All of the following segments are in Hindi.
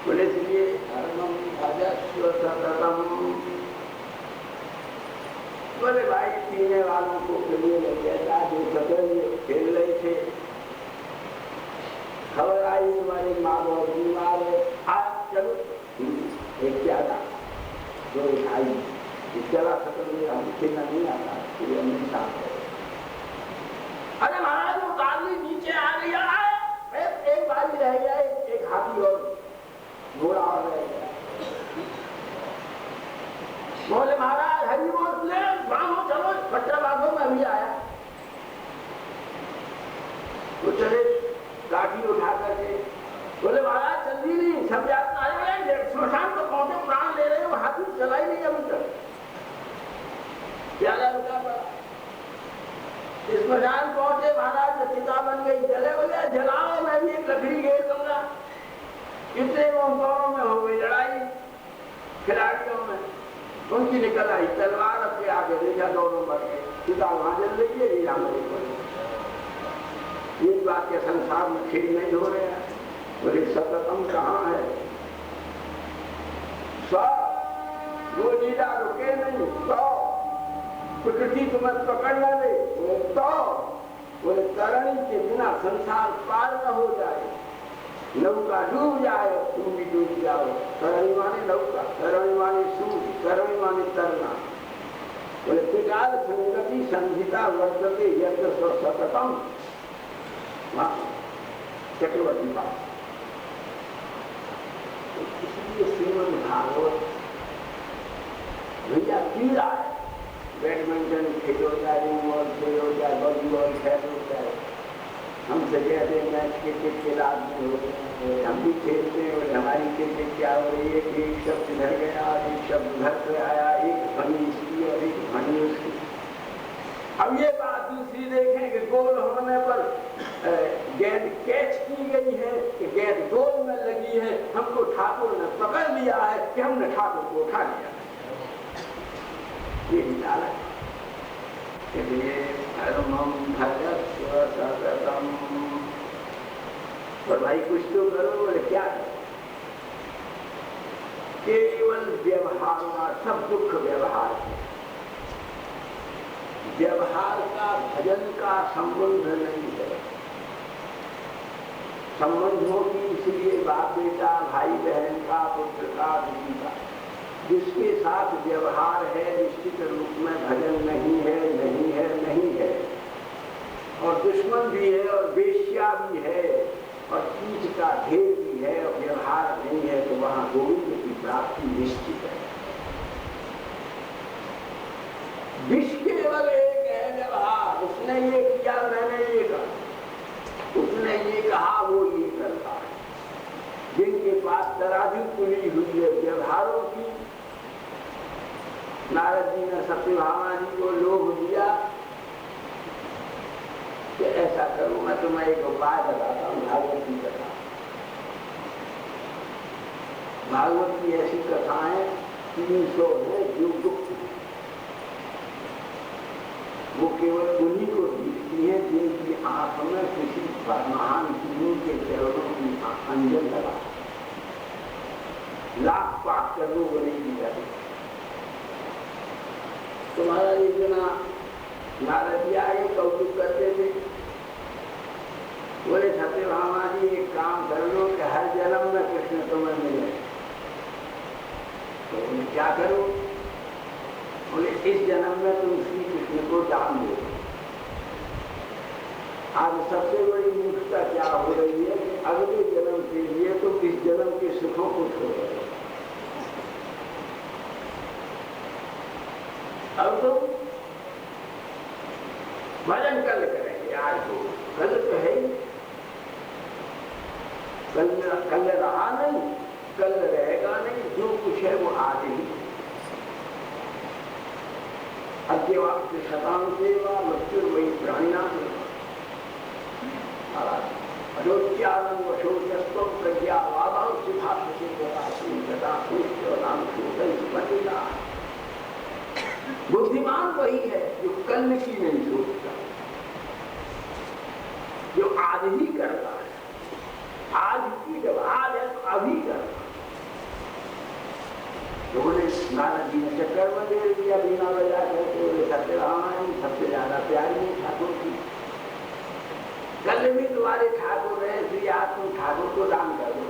बोले इसलिए धर्मम भजस्व सततम। बोले भाई पीने वालों को लिए नहीं ऐसा जो सतत खेल रहे थे, खबर आई तुम्हारी माँ बहुत बीमार है, आज चलो एक ज्यादा जो आई चला खत्म हम खेलना नहीं आता, अरे महाराज वो काली नीचे आ गई, एक बाजी रह गया, एक हाथी और घोड़ा और रह गया। बोले महाराज हरी बोल ले बांधो, चलो पट्टा बांधो, मैं भी आया। वो चले काठी उठा करके, बोले महाराज जल्दी नहीं, सब याद आए, स्मशान तो पहुंचे, प्राण ले रहे हो, हाथी चला ही नहीं अभी तक। प्याला रुका पड़ा, स्मशान पहुंचे, महाराज चिता बन गई, जले बोले जलाओ, मैं भी एक लकड़ी घेर दूंगा। इतने दोनों में हो गई लड़ाई, खिलाड़ियों में उनकी निकल आई तलवार, अपने आगे देखा दोनों मर गए, चिता वहां जल रही है, ये हमारे ये बात के संसार में खेल नहीं हो रहे हैं। बोले सततम कहाँ है, वो लीला रुके नहीं, तो प्रकृति तुम्हें पकड़ न ले, तो बोले तरणी के बिना संसार पार न हो जाए, नौका डूब जाए तुम भी डूब जाओ। तरणी माने नौका, तरणी माने सूर्य, तरणी माने तरना। बोले त्रिकाल संगति संहिता वर्तते यज्ञ सततम, चक्रवर्ती बात। इसलिए श्रीमद् भागवत भैया पीड़ा है, बैडमिंटन खेलो जाए, बॉल खेलो जाए, वॉलीबॉल खेलो जाए, हमसे कहते हैं मैच क्रिकेट के रात में हो गए, हम भी खेलते हैं और हमारी क्रिकेट क्या हो रही है कि एक शब्द इधर गया, एक शब्द उधर से आया, एक ध्वनि इसकी और एक ध्वनि उसकी। अब ये बात दूसरी देखें कि गोल होने पर गेंद कैच की गई है कि गेंद गोल में लगी है, हमको ठाकुर ने पकड़ लिया है कि हमने ठाकुर को उठा लिया। ये निकाला धर्मम भजस्व सततम। पर भाई कुछ तो करो, बोले क्या करो, केवल व्यवहार, सब दुख व्यवहार है, व्यवहार का भजन का संबंध नहीं है। संबंधों की इसलिए बाप बेटा, भाई बहन का, पुत्र का, किसी का, जिसके साथ व्यवहार है निश्चित रूप में भजन नहीं है, नहीं है, नहीं है। और दुश्मन भी है और वेश्या भी है और कीच का ढेर भी है और व्यवहार नहीं है, तो वहां गोविंद की प्राप्ति निश्चित है। विष केवल एक है व्यवहार, उसने ये किया, मैंने ये कहा, उसने ये कहा, वो ये करता है। जिनके पास तराजू पुली हुई है व्यवहारों की, नारद जी ने सत्यभामा जी को लोभ दिया कि ऐसा करूं, मैं तुम्हें एक उपाय बताता हूं, भागवत की कथा। भागवत की ऐसी कथाएं 300 है जो गुप्त, वो केवल उन्हीं को दिखती है जिनकी आंख में किसी महान गुरु के चरणों की अंजन लगा, लाख पाठ कर लो वो नहीं दी जाती। तुम्हारा इतना नारद जी आगे कौतुक करते थे, बोले सत्यभामा जी एक काम कर लो कि हर जन्म में कृष्ण तुम्हें मिले। तो उन्हें क्या करो, बोले इस जन्म में तुम श्री कृष्ण को दान दो। आज सबसे बड़ी मूर्खता क्या हो रही है कि अगले जन्म के लिए तुम इस जन्म के सुखों को छोड़ रहे हो। अब तो भजन कल करेंगे, आज तो कल तो है ही, कल रहा नहीं, कल रहेगा नहीं, जो कुछ है वो आज ही। अद्यवाक्य शतां सेवा मृत्यु वही प्राणिनाम अरोच्यानं वशोचस्त्वं प्रज्ञावादां सिद्धार्थसे गता सूक्ष्मनाम शोधन सुपतिता। बुद्धिमान वही है जो कल की नहीं सोचता, जो आज ही करता है। आज की जब आज है तो अभी करता, तो बोले नारद जी ने चक्कर में दे दिया बीना बजा करके, बोले सत्यनारायण सबसे ज्यादा प्यारी है ठाकुर की, कल भी तुम्हारे ठाकुर है, श्री आज तुम ठाकुर को दान कर दो।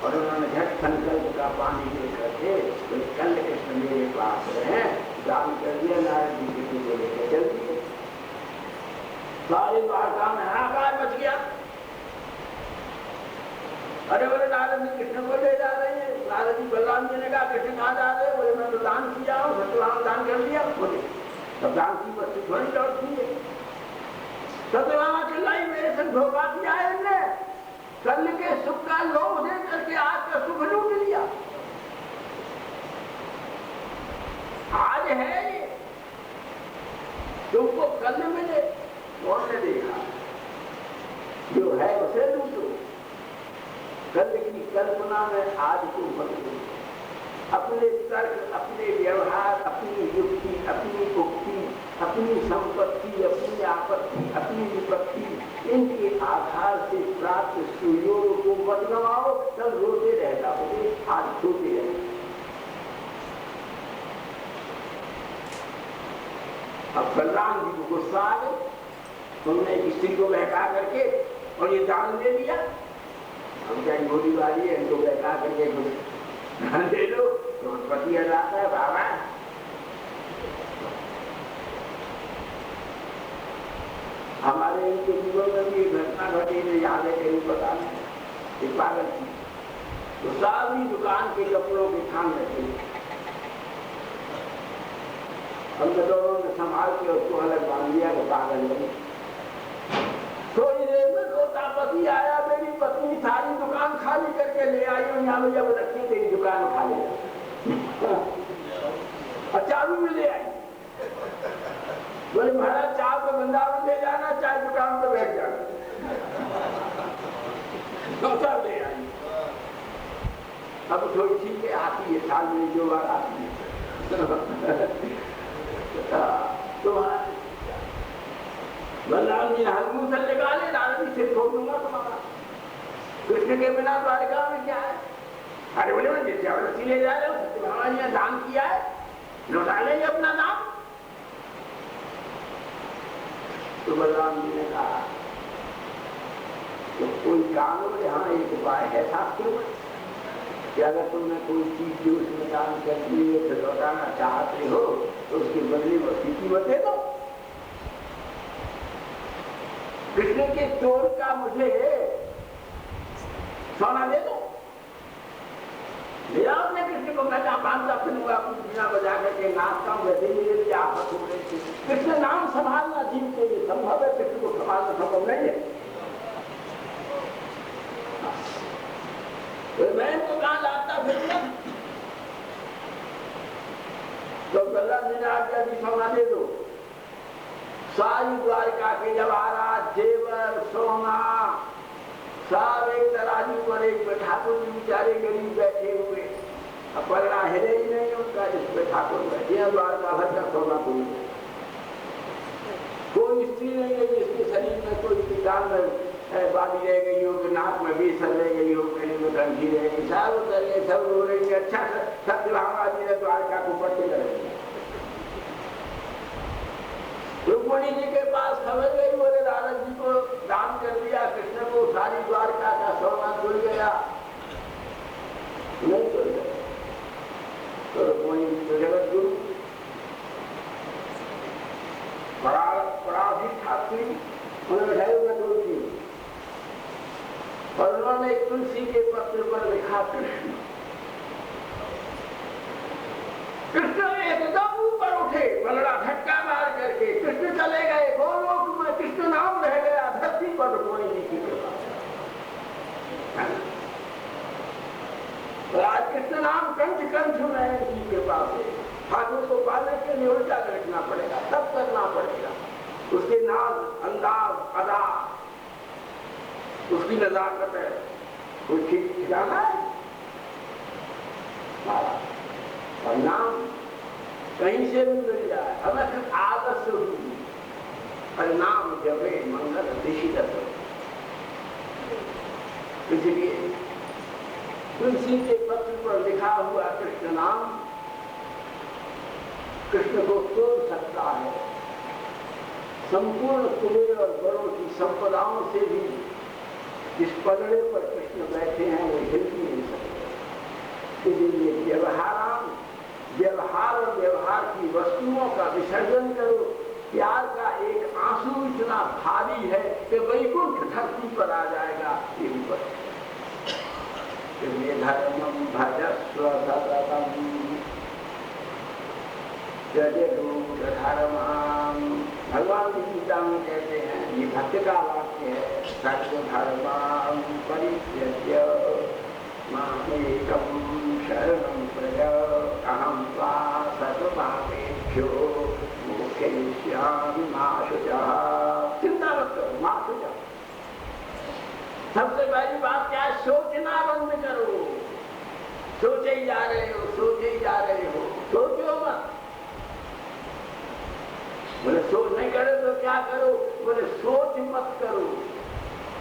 और उन्होंने झट संकल्प का पानी लेकर के बोले कल कृष्ण मेरे पास रहे, दान कर दिया। नारद जी कृष्ण को लेकर चल दिए। सारे द्वारका में हाहाकार मच गया। अरे बोले नारद जी कृष्ण को ले जा रहे हैं। नारद जी बलराम जी ने कहा कृष्ण कहाँ जा रहे? बोले मैं तो दान किया हूँ, सत्यभामा दान कर दिया। बोले तब दान की वस्तु थोड़ी लौटती है। सत्यभामा चिल्लाई मेरे संग धोखा किया है इनने, कल के सुख का लोभ दे करके आज का सुख लूट लिया। आज है ये, तुमको कल मिले कौन ने देखा, जो है उसे लूटो। कल की कल्पना में आज तुम बदलो। अपने तर्क, अपने व्यवहार, अपनी युक्ति, अपनी उक्ति, अपनी संपत्ति, अपनी आपत्ति, अपनी विपत्ति, इनके आधार से प्राप्त सुयोग को मत गवाओ। कल रोते रह जाओगे, आज सोते रहे। अब बलराम जी को गुस्सा आ गई, तुमने स्त्री को बहका करके और ये दान दे दिया। हम क्या गोली वाली है, इनको बहका करके दान दे लो तो पति जाता है बाबा। हमारे इनके जीवन में भी घटना घटी है, याद है कहीं पता नहीं, एक पागल थी तो सारी दुकान के कपड़ों के थान रखे। हम दोनों ने संभाल के उसको अलग बांध दिया तो पागल बनी। थोड़ी देर में रोता पति आया, मेरी पत्नी सारी दुकान खाली करके ले आई और यहाँ भैया रखी तेरी दुकान उठा ले और चाबी में ले आई। बोले महाराज चाय को वृंदावन ले जाना, चाय दुकान पे बैठ जाना। सब ले आई। अब थोड़ी ठीक है, आती है साल में जो बार आती है। तो बलराम जी हल्कू से निकाले, नारद जी सिर छोड़ दूंगा तुम्हारा। कृष्ण के बिना द्वारिका में क्या है? अरे बोले मैं जबरदस्ती ले जा रहे हो, सत्यभामा जी ने दान किया है, लौटा लेंगे अपना दान। तो बलराम जी ने कहा तो कोई काम बोले हाँ एक उपाय है शास्त्र में कि अगर तुमने कोई चीज जो उसमें दान कर दिए तो लौटाना चाहते हो तो उसके बदले में कीमत दे दो। कृष्ण के चोर का मुझे सोना दे दो। मेरा अपने कृष्ण को मैं जहाँ बांधता फिरूंगा, कुछ बिना बजा करके नाचता हूँ, वैसे ही मेरे लिए आफत हो गई थी। कृष्ण नाम संभालना जीव के लिए संभव है, कृष्ण को संभालना संभव नहीं है। तो मैं इनको कहाँ लाता फिरूंगा? तो बलराम जी ने आज्ञा दी सोना दे दो। सारी द्वारिका के जवाहरात, जेवर, सोना सब एक तराजू पर एक ठाकुर जी बेचारे गरीब बैठे हुए, अब पलड़ा हिले ही नहीं उनका जिसपे ठाकुर बैठे हैं। द्वारका भर का सोना कोई स्त्री नहीं है जिसके शरीर में कोई कान में बाली रह गई हो, नाक में बेसर रह गई हो, गले में कंठी रह गई, सब उतर गए, सब रो रही है। अच्छा सत्यभामा जी ने द्वारका को पट्टे कर दिया। रुक्मिणी जी के पास खबर गई, बोले नारद जी को दान कर दिया कृष्ण को, सारी द्वारका का सोना खुल गया। नहीं खुल गया तो रुक्मिणी जी तो जगत गुरु पराधीन ठाकुरी उन्हें बैठाए हुए तुलसी, और उन्होंने एक तुलसी के पत्र पर लिखा कृष्ण। कृष्ण एकदम ऊपर उठे, बलड़ा धक्का मार करके कृष्ण चले गए गोलोक में। कृष्ण नाम रह गया धरती पर रुक्मिणी जी की कृपा। आज कृष्ण नाम कंठ कंठ में है की कृपा से। ठाकुर को पाने के लिए उल्टा रखना पड़ेगा, सब करना पड़ेगा। उसके नाम, अंदाज, अदा, उसकी नजाकत है, कोई ठीक ठिकाना है। और नाम कहीं से भी मिल जाए, हमें सिर्फ आदत से हुई। परिणाम जबे मंगल दिशी इसलिए तुलसी के पत्र पर लिखा हुआ कृष्ण नाम कृष्ण को तोड़ सकता है। संपूर्ण कुबेर और बड़ों की संपदाओं से भी जिस पलड़े पर कृष्ण बैठे हैं वो हिल भी नहीं सकते। इसलिए व्यवहार और व्यवहार की वस्तुओं का विसर्जन करो। प्यार का एक आंसू इतना भारी है कि वैकुंठ धरती पर आ जाएगा। ये ऊपर धर्मम भजस्व सततम धर्माम। भगवान की गीता में कहते हैं, ये भक्त का वाक्य है, सर्वधर्मां परित्यज्य मामेकं शरणं व्रज अहं त्वा सर्वपापेभ्यो मोक्षयिष्यामि मा शुचः। चिंता मत करो, मा शुचः। सबसे पहली बात क्या है? सोचना बंद करो। सोचे ही जा रहे हो, सोचे ही जा रहे हो, सोचो मत। बोले सोच नहीं करे तो क्या करो? बोले सोच मत करो।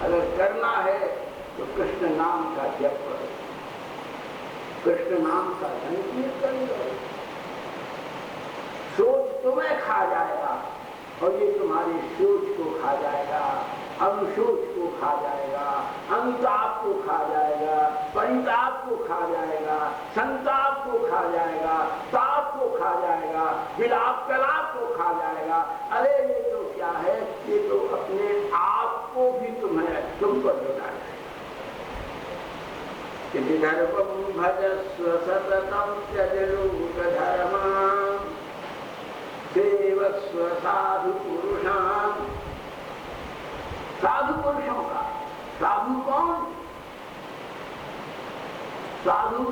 अगर करना है तो कृष्ण नाम का जप करो, कृष्ण नाम का संकीर्तन करो। सोच तुम्हें खा जाएगा और ये तुम्हारी सोच को खा जाएगा, अनुशोच को खा जाएगा, अनुताप को खा जाएगा, परिताप को खा जाएगा, संताप को खा जाएगा, ताप को खा जाएगा, विलाप कलाप को खा जाएगा। अरे ये तो क्या है? ये तो अपने आप को भी तुम पर लुटाएगा। धर्मं भजस्व सततं त्यज लोकधर्मान् सेवस्व साधु पुरुषान्। साधु पुरुषों का, साधु कौन? साधु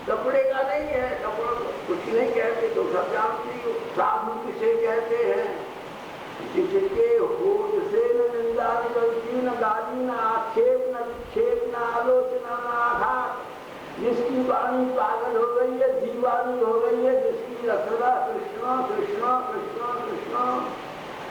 कपड़े का नहीं है, कपड़ों को कुछ नहीं कहते तो सब जानती हो। साधु किसे कहते हैं? जिसके होठ से न निंदा निकलती, न गाली, न आक्षेप, न विक्षेप, न आलोचना, न आघात। जिसकी वाणी पागल हो गई है, दीवानी हो गई है, जिसकी रसदा कृष्णा कृष्णा कृष्णा कृष्णा।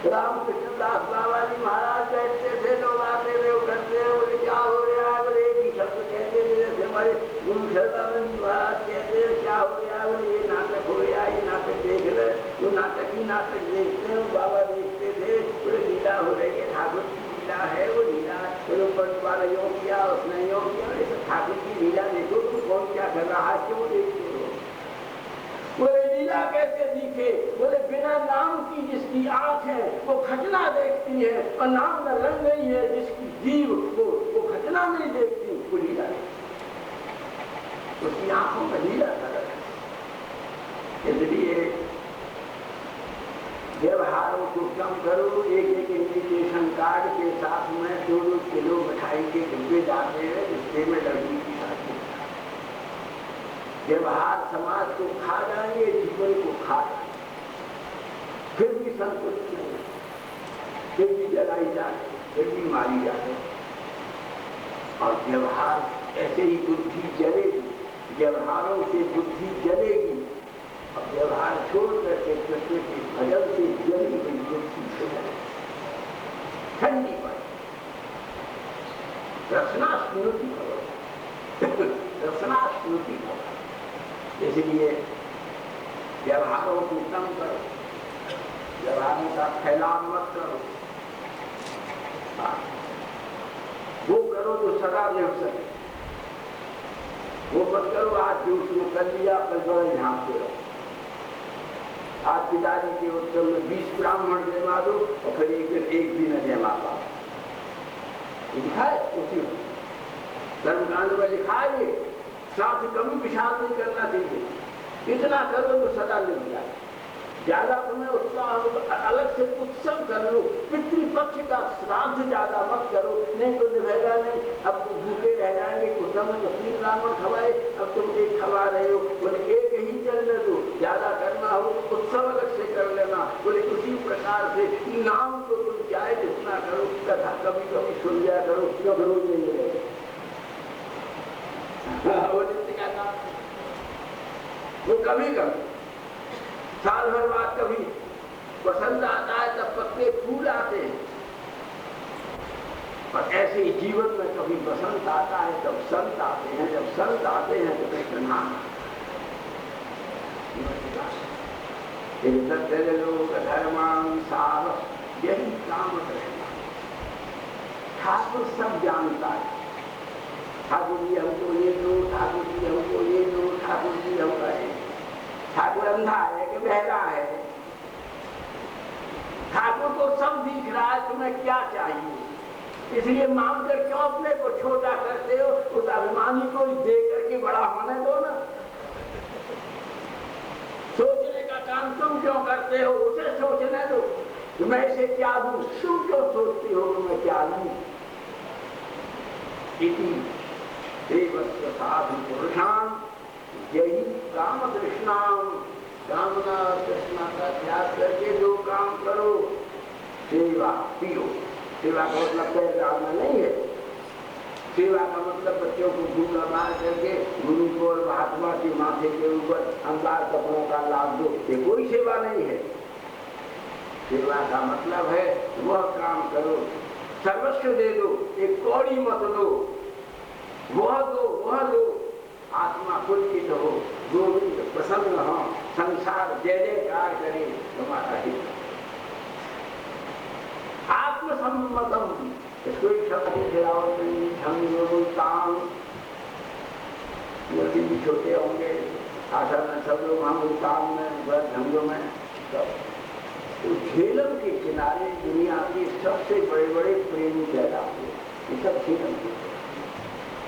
रामकृष्ण दास बाबा जी महाराज कहते थे, लोग आते थे, उठते बोले क्या हो रहा है? बोले एक ही शब्द कहते थे, जैसे हमारे गुरु शर्मानंद महाराज कहते हैं क्या हो रहा है? बोले ये नाटक हो रहा है, ये नाटक देख रहे। वो नाटक ही नाटक देखते हैं। बाबा देखते थे, बोले लीला हो रही है, ठाकुर की लीला है, वो लीला वाला योग किया, उसने योग किया। ठाकुर की लीला देखो, तुम कौन क्या कर रहा है, क्यों देखते हो? बोले लीला कैसे दिखे? बोले बिना नाम की जिसकी आंख है वो खजना देखती है, और नाम न लग गई है जिसकी जीव वो खजना नहीं देखती, वो लीला उसकी आंखों में लीला कर। इसलिए व्यवहारों को कम करो। एक इन्विटेशन कार्ड के साथ में 2-2 किलो मिठाई के डिब्बे जाते हैं, रिश्ते में लड़की की शादी। व्यवहार समाज को खा जाएंगे, जीवन को खा जाएंगे, फिर भी संतुष्ट नहीं, फिर भी जलाई जाए, फिर भी मारी जाए। और व्यवहार ऐसे ही बुद्धि जलेगी, व्यवहारों से बुद्धि जलेगी। और व्यवहार छोड़ करके कृष्ण के भजन से जली हुई बुद्धि से ठंडी पड़े। रचना स्मृति करो, रचना स्मृति करो। इसलिए व्यवहारों को कम करो, व्यवहारों का फैलाव मत करो। वो करो जो सदा नहीं हो सके, वो मत करो आज जो उसने कर लिया कल बड़े झांकते रहो। आज पिताजी के उत्सव में 20 ब्राह्मण जमा दो और फिर एक दिन एक भी न जमा पाओ। लिखा है उसी कर्मकांड में, लिखा है ये। साथ कभी विशाल नहीं करना चाहिए। इतना करो तो सदा मिल जाए। ज्यादा तुम्हें उत्साह अलग से उत्सव कर लो, पितृपक्ष का श्राद्ध ज्यादा मत करो, नहीं तो निभेगा नहीं। अब भूखे रह जाएंगे, कुछ समय तो 3 ब्राह्मण खवाए, अब तुम एक खवा रहे हो, बोले एक ही चलने दो। ज्यादा करना हो उत्सव अलग से कर लेना। बोले उसी प्रकार से नाम तो तुम चाहे जितना करो, कथा कभी कभी सुन जाया करो, जब रोज नहीं मिलेगा। वो कभी कभी साल भर बाद कभी पसंद आता है, तब पत्ते फूल आते हैं। और ऐसे ही जीवन में कभी बसंत आता है, तब संत आते हैं, जब संत आते हैं तो कृष्ण नाम लोग धर्मानुसार यही काम कृष्ण। ठाकुर सब जानता है, ठाकुर जी हमको ये दो, ठाकुर जी हमको ये दो, ठाकुर जी हमको ये। ठाकुर अंधा है कि बहरा है? ठाकुर को सब दिख रहा है, तुम्हें क्या चाहिए? इसलिए मांगकर क्यों अपने को छोटा करते हो? उस अभिमानी को दे करके बड़ा होने दो ना। सोचने का काम तुम क्यों करते हो? उसे सोचने दो। मैं इसे क्या दूं? तुम क्यों सोचती हो कि मैं क्या दूं? इति देवस्य साधु पुरुषान यही काम तृष्णाम। कामना तृष्णा का त्याग करके दो काम करो। सेवा पियो। सेवा का मतलब पैर डालना नहीं है। सेवा का मतलब बच्चों को झूला मार करके गुरु को और महात्मा के माथे के ऊपर अंगार कपड़ों का लाभ दो, ये कोई सेवा नहीं है। सेवा का मतलब है वह काम करो, सर्वस्व दे दो, एक कौड़ी मत दो, वह दो, वह दो। आत्मा पुलकित हो, गोविंद प्रसन्न हो, संसार जय जयकार करे, तुम्हारा हित। आत्मसम्मतम, इसको एक शब्द मूर्ति भी छोटे होंगे, आशा में सब लोग हम काम में झंडों में तो झेलम के किनारे दुनिया के सबसे बड़े बड़े प्रेमी पैदा हुए, ये सब झेलम के।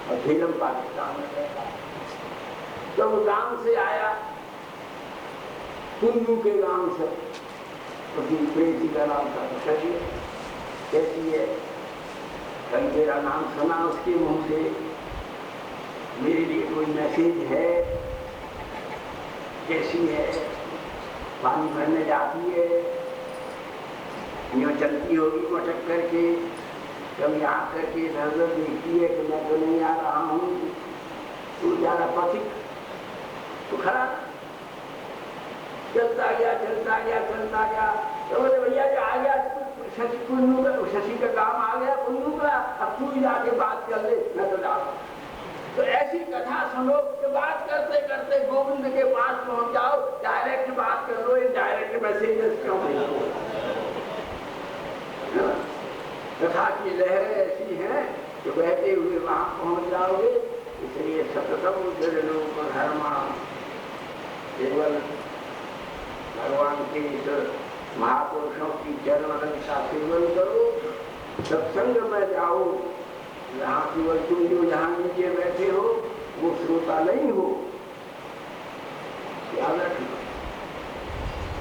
और झेलम पाकिस्तान में रहता है। तो वो गांव से आया, कुंदू के गांव से, उसकी प्रेसी का नाम था शशि। कैसी है? कल मेरा नाम सुना उसके मुंह से, मेरे लिए कोई मैसेज है? कैसी है? पानी भरने जाती है, यूँ चलती होगी मटक करके, कभी आ करके इधर देखती है कि मैं तो नहीं आ रहा हूँ, तू ज्यादा पथिक तो खड़ा। चलता गया चलता गया चलता गया, तो बोले भैया जो आ गया शशि, कुन्नू का, शशि का काम आ गया कुन्नू का, अब तू ही जाके बात कर ले, मैं तो जा। तो ऐसी कथा सुनो कि बात करते करते गोविंद के पास पहुंच जाओ, डायरेक्ट बात कर लो, डायरेक्ट मैसेजेस क्यों भेजो? कथा की लहरें ऐसी हैं कि बहते हुए वहां पहुंच जाओगे। इसलिए सततम लोक धर्मा, केवल भगवान के इस महापुरुषों की चरण का सेवन करो, सत्संग में जाओ, जहाँ केवल तुम जो जहाँ नीचे बैठे हो वो श्रोता नहीं हो, याद रखना।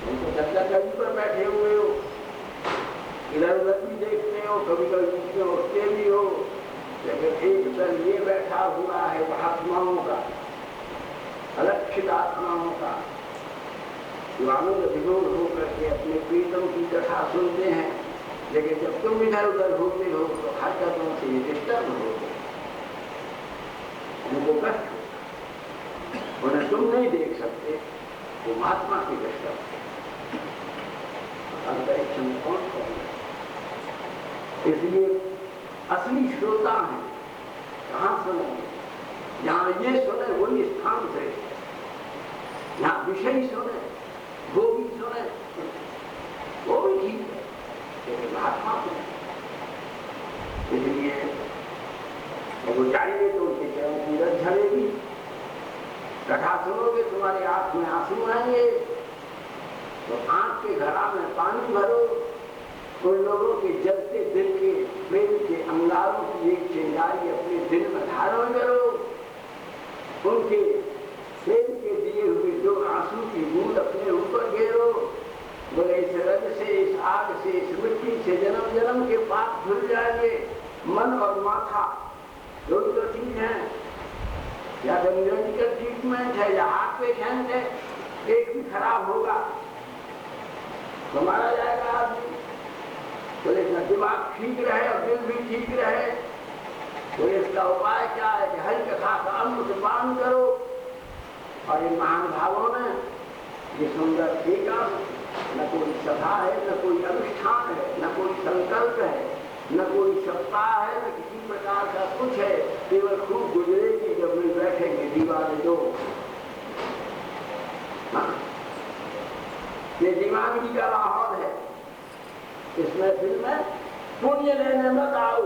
तुम तो कहीं पर बैठे हुए हो, इधर उधर भी देखते हो, कभी कभी नीचे उठते भी हो, लेकिन एक दल ये बैठा हुआ है महात्माओं का, अलक्षित आत्माओं का, जो आनंद विभोर होकर के अपने प्रीतम की कथा सुनते हैं। लेकिन जब तुम इधर उधर होते हो तो हरकतों से डिस्टर्ब हो, उनको कष्ट, उन्हें तुम नहीं देख सकते, वो महात्मा की डिस्टर्ब। अंतरिक्ष में कौन कौन है? इसलिए असली श्रोता है कहाँ सुनेंगे? जहाँ ये सुने वही स्थान से, यहाँ विषय सुने वो भी सुने, वो भी ठीक है, लेकिन महात्मा को। इसलिए वो जाएंगे तो उनके चरण की रज झड़ेगी। कथा सुनोगे तुम्हारे आंख में आंसू आएंगे, तो आंख के घड़ा में पानी भरो। उन लोगों के जलते दिल के प्रेम के अंगारों की एक चिंगारी अपने दिल में धारण करो। उनके प्रेम के दिए हुए जो आंसू की बूंद अपने ऊपर घेरो। बोले इस रज से, इस आग से, इस मिट्टी से जन्म जन्म के पाप धुल जाएंगे। मन और माथा दोनों तो ठीक है, या तो मेडिकल ट्रीटमेंट है या हार्ट पेशेंट है, एक भी खराब होगा तो मारा जाएगा आदमी। बोले इसका दिमाग ठीक रहे और दिल भी ठीक रहे, तो इसका उपाय क्या है कि हरि कथा का अमृत पान करो। और इन महानुभावों ने ये सुंदर टीका, न कोई सभा है, न कोई अनुष्ठान है, न कोई संकल्प है, न कोई सप्ताह है, न किसी प्रकार का कुछ है, केवल खूब गुजरेगी जब वे बैठेंगे दीवाने दो। हाँ? ये दीवानगी का माहौल है। इसमें फिर में पुण्य लेने मत आओ,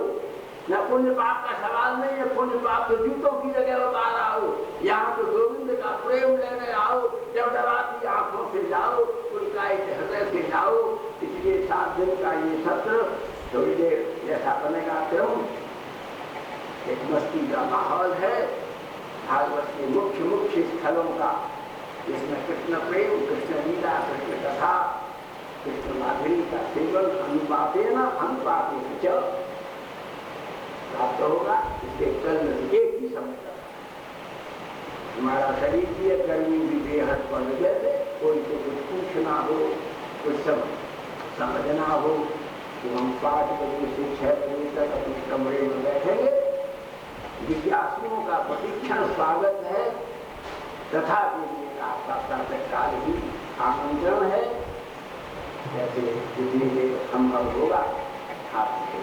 न पुण्य पाप का सवाल नहीं है। पुण्य पाप तो जूतों की जगह बता रहा हो, यहाँ तो गोविंद का प्रेम लेने आओ। जब डराती आंखों से जाओ, उनका हृदय से जाओ। इसलिए 7 दिन का ये सत्र थोड़ी देर जैसा बनेगा क्यों, एक मस्ती का माहौल है। भागवत के मुख्य मुख्य स्थलों का, इसमें कृष्ण प्रेम, कृष्ण लीला, कृष्ण कथा, कृष्ण माधुरी का सेवन अनुपाते प्राप्त होगा। इसके कर्म एक ही समय तक हमारा शरीर की गर्मी भी बेहद पड़ जैसे कोई तो कुछ पूछना हो, कुछ समझना हो, तो हम 5 बजे से 6 बजे तक अपने कमरे में बैठेंगे। जिज्ञासुओं का प्रतीक्षण स्वागत है, तथा आपका प्रातःकाल ही आमंत्रण है। जैसे जितनी देर संभव होगा आपसे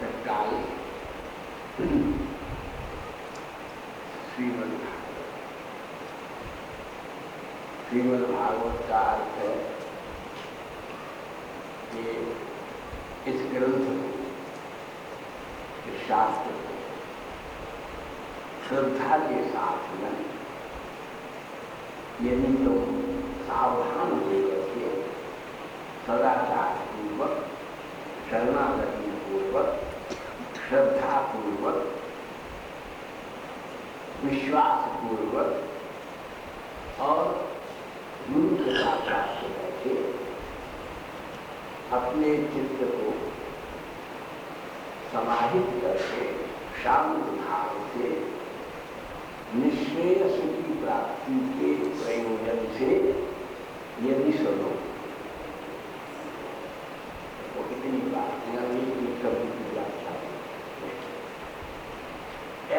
तत्काल श्रीमद् भागवत का अर्थ है कि इस ग्रंथ को, इस शास्त्र को श्रद्धा के साथ में यदि तुम सावधान होकर के सदाचार पूर्वक, शरणागति पूर्वक, श्रद्धा पूर्वक, विश्वास पूर्वक और गुरु के साथ प्राप्त करके अपने चित्त को समाहित करके शांत भाव से निश्रेयस की प्राप्ति के प्रयोजन से यदि सुनो, तो कितनी बातें की कभी की व्याख्या,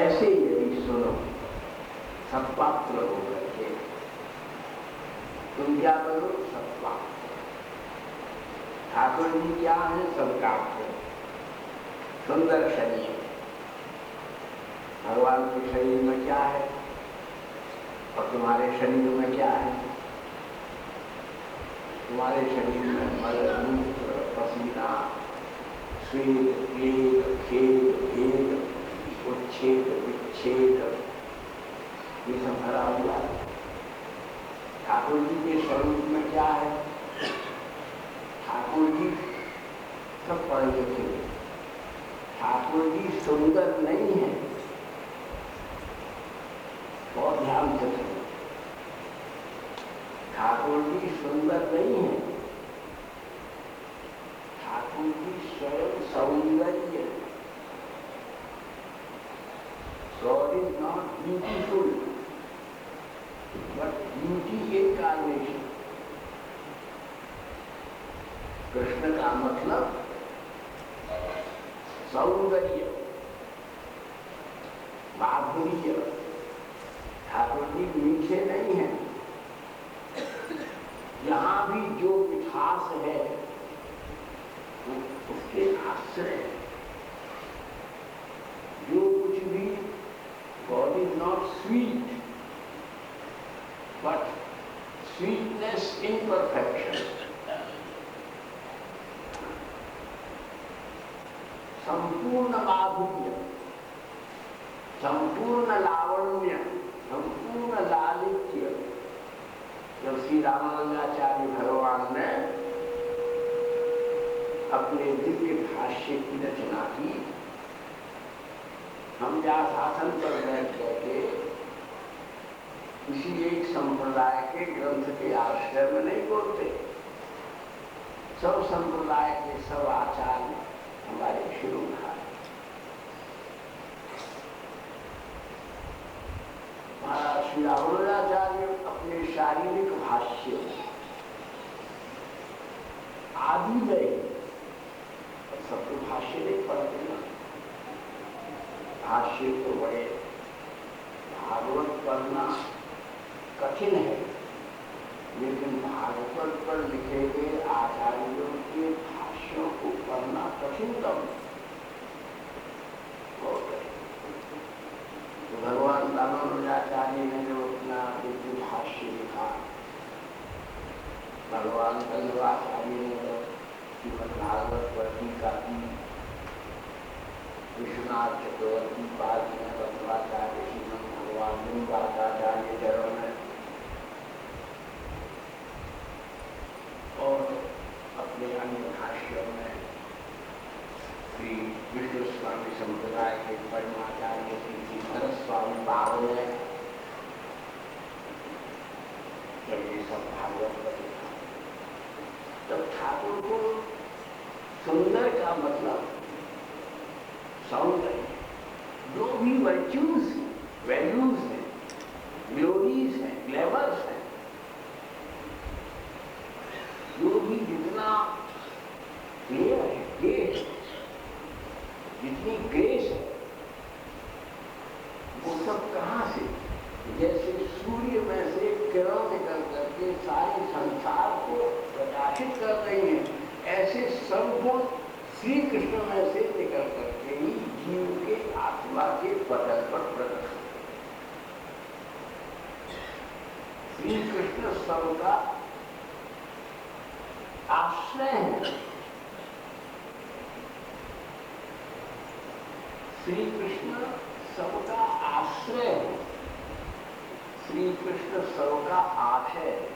ऐसे यदि सुनो सत्पात्र होकर के, तुम क्या करो? सत्पात्र। ठाकुर जी क्या है? सत्पात्र, सुंदर शरीर। भगवान के शरीर में क्या है और तुम्हारे शरीर में क्या है? तुम्हारे शरीर में मल, मूत्र, पसीना, स्वेद, वेद, खेद, भेद, उच्छेद, विच्छेद, ये सब भरा हुआ है। ठाकुर जी के स्वरूप में क्या है? ठाकुर जी सब पढ़े लिखे, ठाकुर जी सुंदर नहीं है। बहुत ध्यान से सुनो, ठाकुर जी सुंदर नहीं है, ठाकुर जी स्वयं सौंदर्य। God is not beautiful, but beauty incarnation. Krishna का मतलब सौंदर्य, माधुर्य। ठाकुर जी मीठे नहीं हैं। यहाँ भी जो मिठास है उसके आश्रय, जो कुछ भी God is not sweet, but sweetness in perfection. संपूर्ण माधुर्य, संपूर्ण लावण्य, संपूर्ण लालित्य। जब श्री रामानंदाचार्य भगवान ने अपने दिव्य भाष्य की रचना की, हम व्यासासन पर बैठ करके किसी एक संप्रदाय के ग्रंथ के आश्रय में नहीं बोलते। सब संप्रदाय के सब आचार्य हमारे शिरोधार्य। महाराज श्री रामानुजाचार्य अपने शारीरिक भाष्य आदि गए, सबके भाष्य नहीं पढ़ते ना। भाष्य तो बड़े, भागवत पढ़ना कठिन है, लेकिन भागवत पर लिखे गए आचार्यों के भाष्यों को पढ़ना कठिनतम हो गए। तो भगवान रामानुजाचार्य ने जो अपना दिव्य भाष्य लिखा, भगवान कल्लवाचार्य ने श्रीमद् भागवत पर टीका की, विश्वनाथ चक्रवर्ती पाद ने बंधवाचार्य श्रीमद् भगवान लिंगाचार्य चरण में, और अपने अन्य भाष्यों में श्री विष्णु स्वामी संप्रदाय के परमाचार्य श्री भरत स्वामी बाबा ने जब ये सब भागवत पर लिखा, तब ठाकुर को सुंदर का मतलब सौंदर्य, जो भी वर्च्यूज, वैल्यूज हैं, ग्लोरीज हैं, ग्लैमर्स हैं, जो भी जितना क्लियर है, ग्रेस, जितनी ग्रेस है, वो सब कहाँ से? जैसे सूर्य में से किरण निकल करके सारे संसार को प्रकाशित कर रही हैं, ऐसे सर्वगुण श्री कृष्ण में से निकल करके ही जीव के आत्मा के पटल पर प्रकट हो। श्री कृष्ण सबका आश्रय है। श्री कृष्ण सबका आश्रय है। श्री कृष्ण सबका आशय है।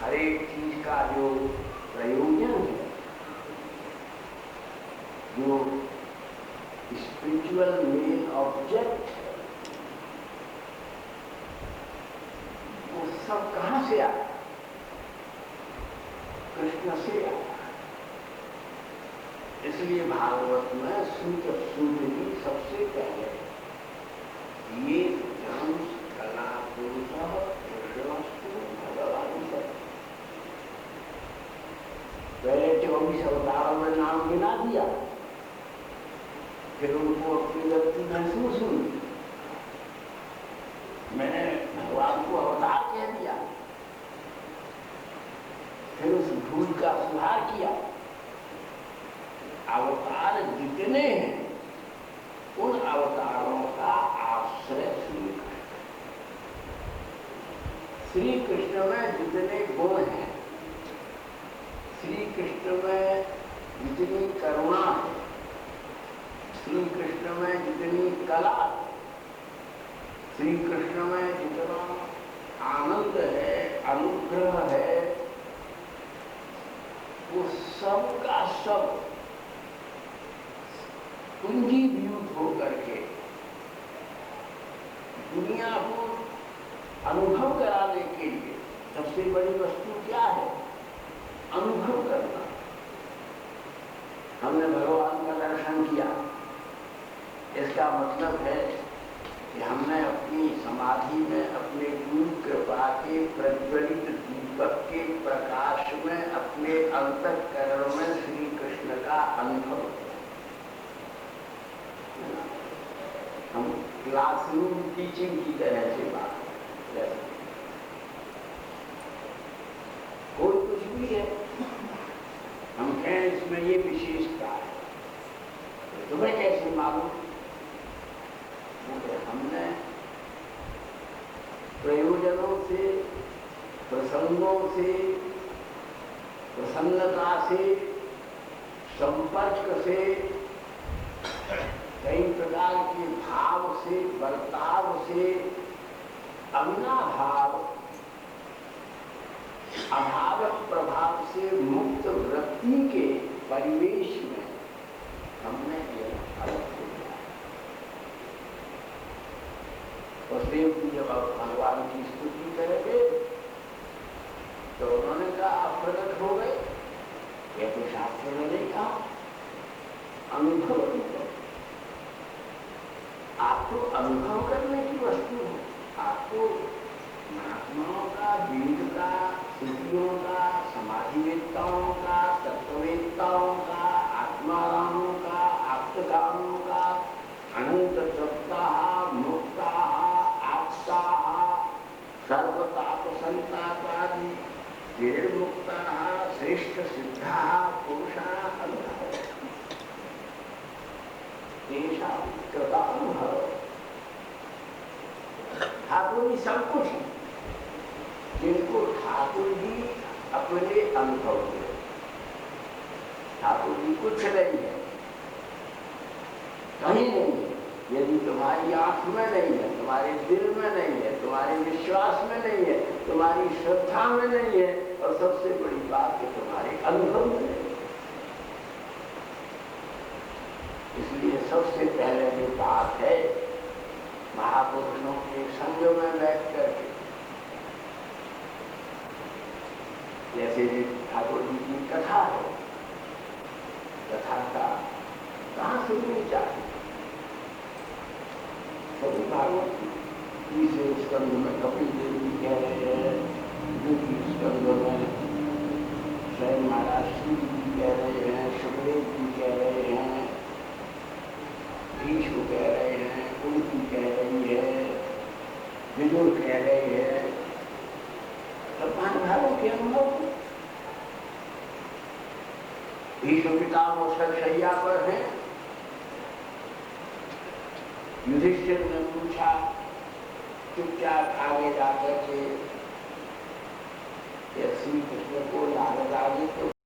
हर एक चीज का जो प्रयोजन है, जो स्पिरिचुअल मेन ऑब्जेक्ट है, वो सब कहां से आया? कृष्ण से आया। इसलिए भागवत में सूत्र की सबसे पहले ये जंस कला पुरुष कृष्णस्तु भगवान से पहले 24 अवतारों में नाम गिना दिया, फिर उनको अपनी व्यक्ति महसूस हुई, मैंने भगवान को अवतार कह दिया, फिर उस भूल का सुधार किया। अवतार जितने हैं उन अवतारों का आश्रय श्री कृष्ण। श्री कृष्ण में जितने गुण हैं, श्री कृष्ण में जितनी करुणा है, श्री कृष्ण में जितनी कला है, श्री कृष्ण में जितना आनंद है, अनुग्रह है, वो सब का सब पूंजीभूत होकर के दुनिया को अनुभव कराने के लिए सबसे बड़ी वस्तु क्या है? अनुभव करना। हमने भगवान का दर्शन किया, इसका मतलब है कि हमने अपनी समाधि में अपने गुरु कृपा के प्रज्वलित दीपक के प्रकाश में अपने अंतःकरण में श्री कृष्ण का अनुभव किया। हम क्लासरूम टीचिंग की तरह से बात करें, कोई कुछ भी है, हम कहें इसमें ये विशेषता है, तो तुम्हें कैसे मालूम? हमने प्रयोजनों से, प्रसंगों से, प्रसन्नता से, संपर्क से, कई प्रकार के भाव से, बर्ताव से, अविनाभाव, अभाव प्रभाव से मुक्त वृत्ति के परिवेश में हमने ये अलग हो गया। वसुदेव जी जब भगवान की स्तुति करेंगे तो उन्होंने कहा आप प्रकट हो गए, यह तो शास्त्र में नहीं कहा, अनुभव नहीं। आपको अनुभव करने की वस्तु है, आपको महात्माओं का, वेद का, सिद्धियों का, समाधिवेत्ताओं का, तत्ववेत्ताओं का, आत्मारामों का, आप्तकामों का, अनंत तत्ता, मुक्ता, आप्ता, सर्वताप संतापादि, निर्मुक्ता, श्रेष्ठ सिद्धा पुरुषा अनुभव। ठाकुर जी सब कुछ है, जिनको ठाकुर जी अपने अनुभव में, ठाकुर जी कुछ नहीं है, कहीं नहीं है। यदि तुम्हारी आंख में नहीं है, तुम्हारे दिल में नहीं है, तुम्हारे विश्वास में नहीं है, तुम्हारी श्रद्धा में नहीं है, और सबसे बड़ी बात है तुम्हारे अनुभव में नहीं है। इसलिए सबसे पहले जो बात है, महापुरुषों के संग में बैठ करके, जैसे ठाकुर जी की कथा है, कथा का कहाँ से विचार? सभी भागवत तीसरे स्कंद में कपिल देव जी कह रहे हैं, द्वितीय स्कंद में स्वयं महाराज श्री जी कह रहे हैं, सुखदेव जी कह रहे हैं, भीष्म कह रहे हैं, उनकी कह रही है, विदुर कह रहे हैं, तो महाभारत के अनुभव युधिष्ठिर ने पूछा चुपचाप आगे जाकर के श्री कृष्ण को नारद आदि तो